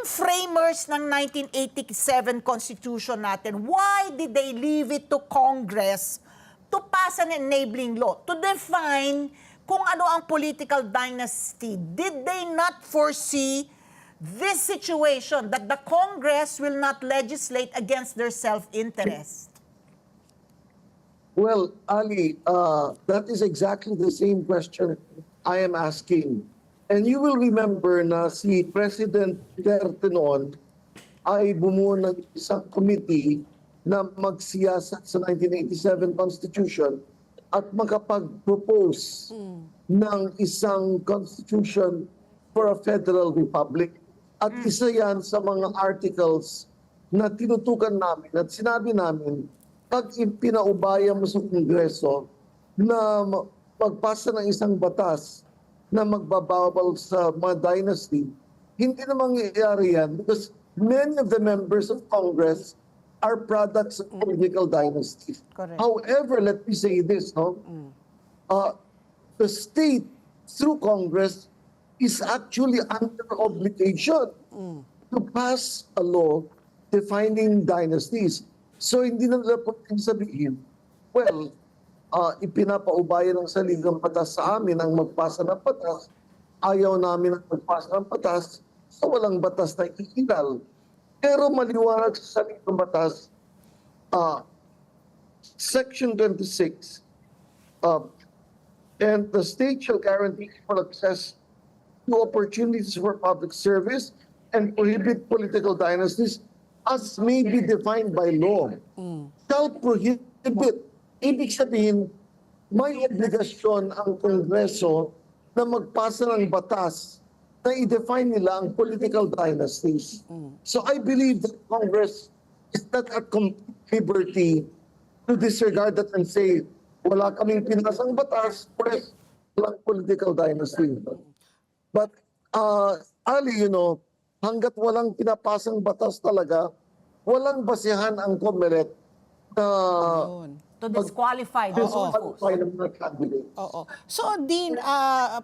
framers ng 1987 Constitution natin, why did they leave it to Congress to pass an enabling law, to define kung ano ang political dynasty? Did they not foresee this situation that the Congress will not legislate against their self-interest? Well, Ali, that is exactly the same question I am asking. And you will remember na si President Duterte noon ay bumuo ng isang committee na magsiyasat sa 1987 Constitution at makapag-propose ng isang constitution for a federal republic. At isa yan sa mga articles na tinutukan namin at sinabi namin, pag ipinaubaya mo sa Kongreso na magpasa ng isang batas na magbabawal sa mga dynasty, hindi na mangyayari yan because many of the members of Congress are products of political dynasties. Correct. However, let me say this, no? The state, through Congress, is actually under obligation to pass a law defining dynasties. So hindi na nila pwedeng sabihin, well, ipinapaubaya ng saligang batas sa amin ang magpasa ng batas, ayaw namin ang magpasa ng batas, so walang batas na iinal. Pero maliwanag sa saligang batas, Section 26, and the state shall guarantee equal access to opportunities for public service and prohibit political dynasties as may be defined by law. Shall prohibit. Ibig sabihin, may obligasyon ang Kongreso na magpasa ng batas na i-define nila ang political dynasties. So I believe that Congress is not at complete liberty to disregard that and say, wala kaming pinasang batas, pues walang political dynasty. But, Ali, you know, hanggat walang pinapasang batas talaga, walang basihan ang COMELEC na To disqualify the disqualify ng mga candidates. Oo. So, Dean,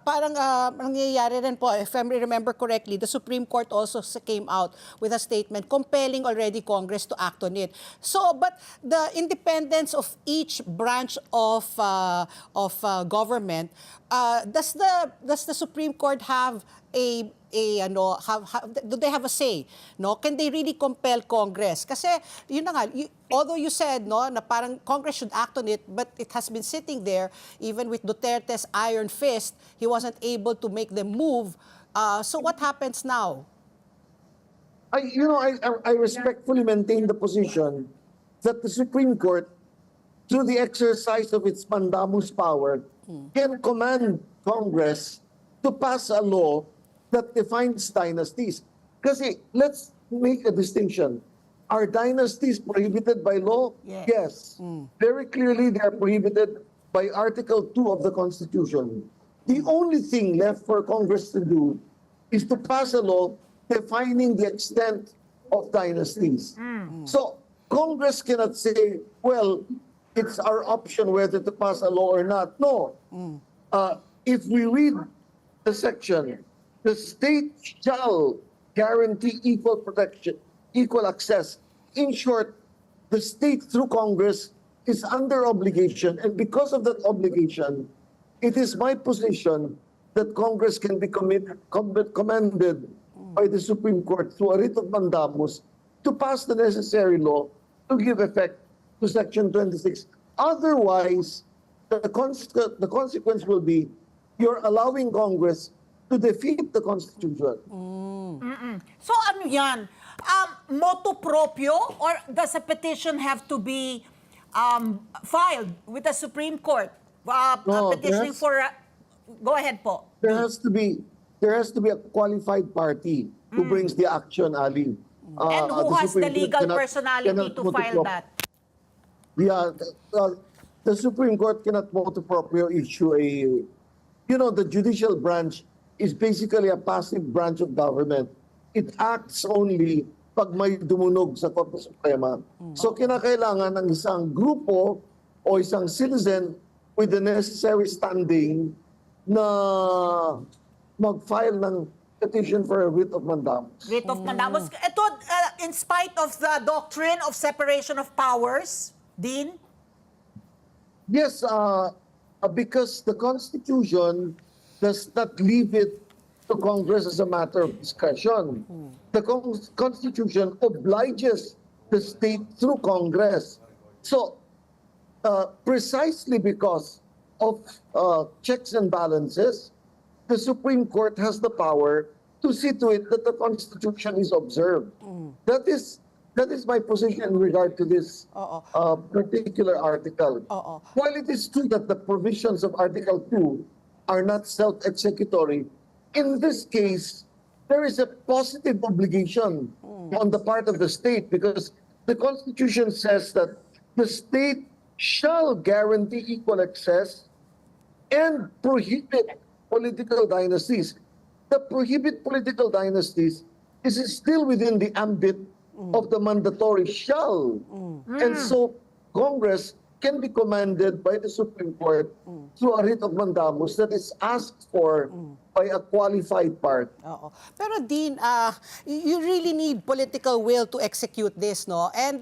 parang nangyayari rin po, if I remember correctly, the Supreme Court also came out with a statement compelling already Congress to act on it. So, but the independence of each branch of government, does the Supreme Court have do they have a say, no? Can they really compel Congress? Kasi yun na nga, although you said no na parang Congress should act on it, but it has been sitting there even with Duterte's iron fist, he wasn't able to make them move. So what happens now? I respectfully maintain the position that the Supreme Court, through the exercise of its mandamus power, can command Congress to pass a law that defines dynasties. Kasi let's make a distinction. Are dynasties prohibited by law? Yes. Very clearly, they are prohibited by Article 2 of the Constitution. The only thing left for Congress to do is to pass a law defining the extent of dynasties. So Congress cannot say, well, it's our option whether to pass a law or not. No. If we read the section, the state shall guarantee equal protection, equal access. In short, the state through Congress is under obligation, and because of that obligation, it is my position that Congress can be commanded by the Supreme Court through a writ of mandamus to pass the necessary law to give effect to Section 26. Otherwise, the consequence will be you're allowing Congress to defeat the Constitution. So ano yan? Motu proprio, or does a petition have to be filed with the Supreme Court? Petitioning for... go ahead po. There has to be a qualified party who brings the action, Ali. And who has the legal personality to file that? Yeah, the Supreme Court cannot motu proprio issue a... You know, the judicial branch is basically a passive branch of government. It acts only pag may dumunog sa Korte Suprema. So kinakailangan ng isang grupo o isang citizen with the necessary standing na mag-file ng petition for a writ of mandamus. Writ of mandamus. Ito, in spite of the doctrine of separation of powers, Dean? Yes, because the Constitution does not leave it to Congress as a matter of discussion. The Constitution obliges the state through Congress. So, precisely because of checks and balances, the Supreme Court has the power to see to it that the Constitution is observed. That is my position in regard to this particular article. While it is true that the provisions of Article 2 are not self-executory, in this case, there is a positive obligation on the part of the state because the Constitution says that the state shall guarantee equal access and prohibit political dynasties. The prohibit political dynasties is still within the ambit of the mandatory shall. And so Congress can be commanded by the Supreme Court through a writ of mandamus that is asked for by a qualified party. Pero Dean, you really need political will to execute this, no? And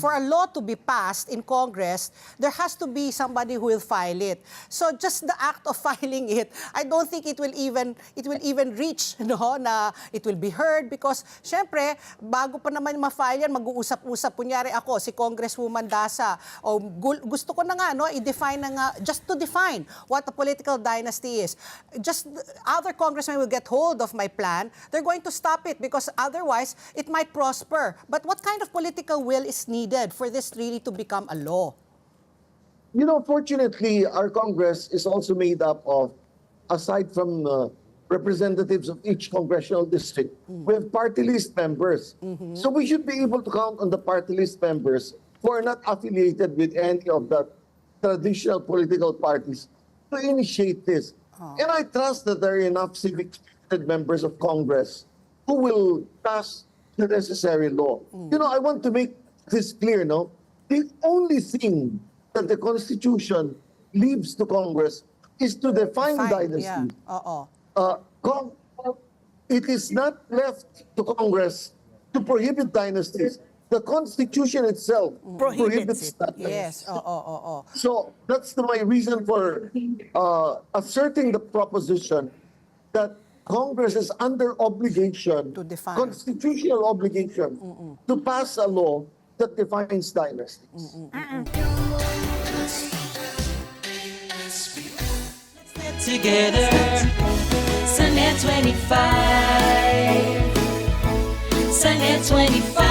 for a law to be passed in Congress, there has to be somebody who will file it. So just the act of filing it, I don't think it will even reach, no, na it will be heard because syempre, bago pa naman ma-file yan, mag-uusap-usap. Kunyari ako, si Congresswoman Dasa, o gusto ko na nga, no, i-define na nga, just to define what a political dynasty is. Just other congressmen will get hold of my plan, they're going to stop it because otherwise it might prosper. But what kind of political will is needed for this really to become a law? You know, fortunately, our Congress is also made up of, aside from representatives of each congressional district, we have party list members. So we should be able to count on the party list members who are not affiliated with any of the traditional political parties to initiate this. And I trust that there are enough civic members of Congress who will pass the necessary law. You know, I want to make this clear, no? The only thing that the Constitution leaves to Congress is to define dynasty. It is not left to Congress to prohibit dynasties. The Constitution itself prohibits that. Yes, So that's my reason for asserting the proposition that Congress is under obligation, To define. constitutional obligation, to pass a law that defines dynasties. Together, sa NET25, sa NET25.